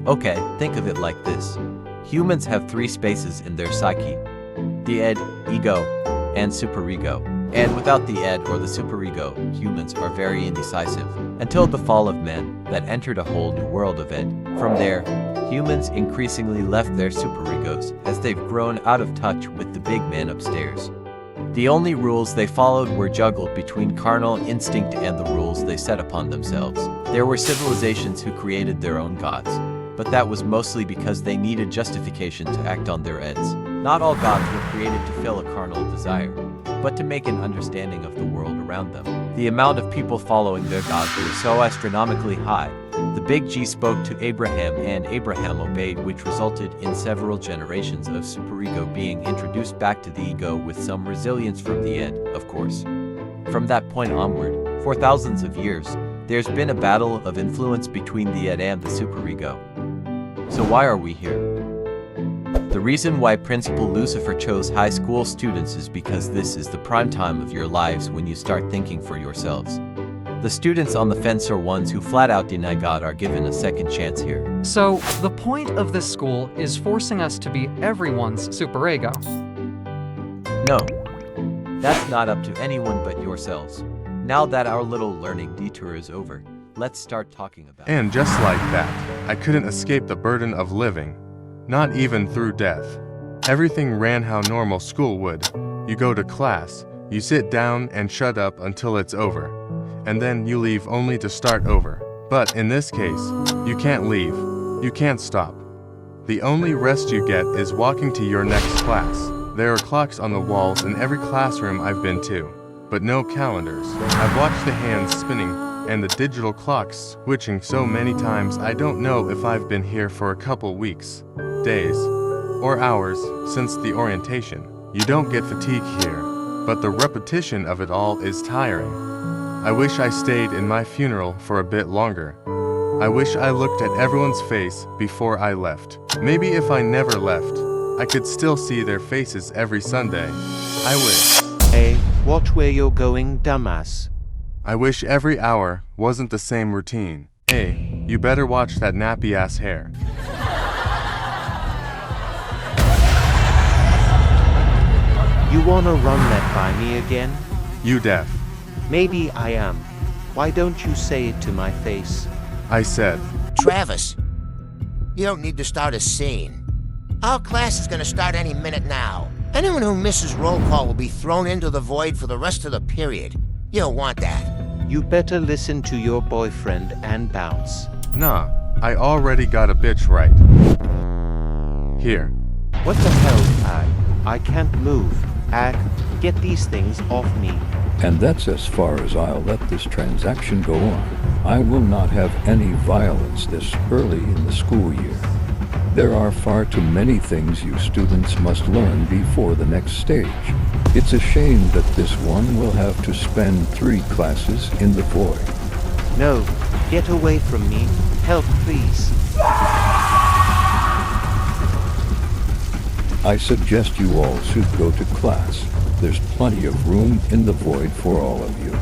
Okay, think of it like this. Humans have three spaces in their psyche: the id, ego, and superego. And without the id or the superego, humans are very indecisive, until the fall of man that entered a whole new world of id. From there, humans increasingly left their superegos as they've grown out of touch with the big man upstairs. The only rules they followed were juggled between carnal instinct and the rules they set upon themselves. There were civilizations who created their own gods, but that was mostly because they needed justification to act on their ids. Not all gods were created to fill a carnal desire, but to make an understanding of the world around them. The amount of people following their gods was so astronomically high, the Big G spoke to Abraham and Abraham obeyed, which resulted in several generations of superego being introduced back to the ego with some resilience from the id, of course. From that point onward, for thousands of years, there's been a battle of influence between the id and the superego. So why are we here? The reason why Principal Lucifer chose high school students is because this is the prime time of your lives when you start thinking for yourselves. The students on the fence or ones who flat out deny God are given a second chance here. So, the point of this school is forcing us to be everyone's superego. No, that's not up to anyone but yourselves. Now that our little learning detour is over, let's start talking about it. And just like that, I couldn't escape the burden of living, not even through death. Everything ran how normal school would. You go to class, you sit down and shut up until it's over, and then you leave only to start over. But in this case, you can't leave. You can't stop. The only rest you get is walking to your next class. There are clocks on the walls in every classroom I've been to, but no calendars. I've watched the hands spinning and the digital clocks switching so many times I don't know if I've been here for a couple weeks, days, or hours since the orientation. You don't get fatigue here, but the repetition of it all is tiring. I wish I stayed in my funeral for a bit longer. I wish I looked at everyone's face before I left. Maybe if I never left, I could still see their faces every Sunday. I wish. Hey, watch where you're going, dumbass. I wish every hour wasn't the same routine. Hey, you better watch that nappy-ass hair. You wanna run that by me again? You deaf. Maybe I am. Why don't you say it to my face? I said. Travis, you don't need to start a scene. Our class is gonna start any minute now. Anyone who misses roll call will be thrown into the void for the rest of the period. You don't want that. You better listen to your boyfriend and bounce. Nah, I already got a bitch right. Here. What the hell, Ag? I can't move. Ag, get these things off me. And that's as far as I'll let this transaction go on. I will not have any violence this early in the school year. There are far too many things you students must learn before the next stage. It's a shame that this one will have to spend 3 classes in the void. No, get away from me. Help, please. I suggest you all should go to class. There's plenty of room in the void for all of you.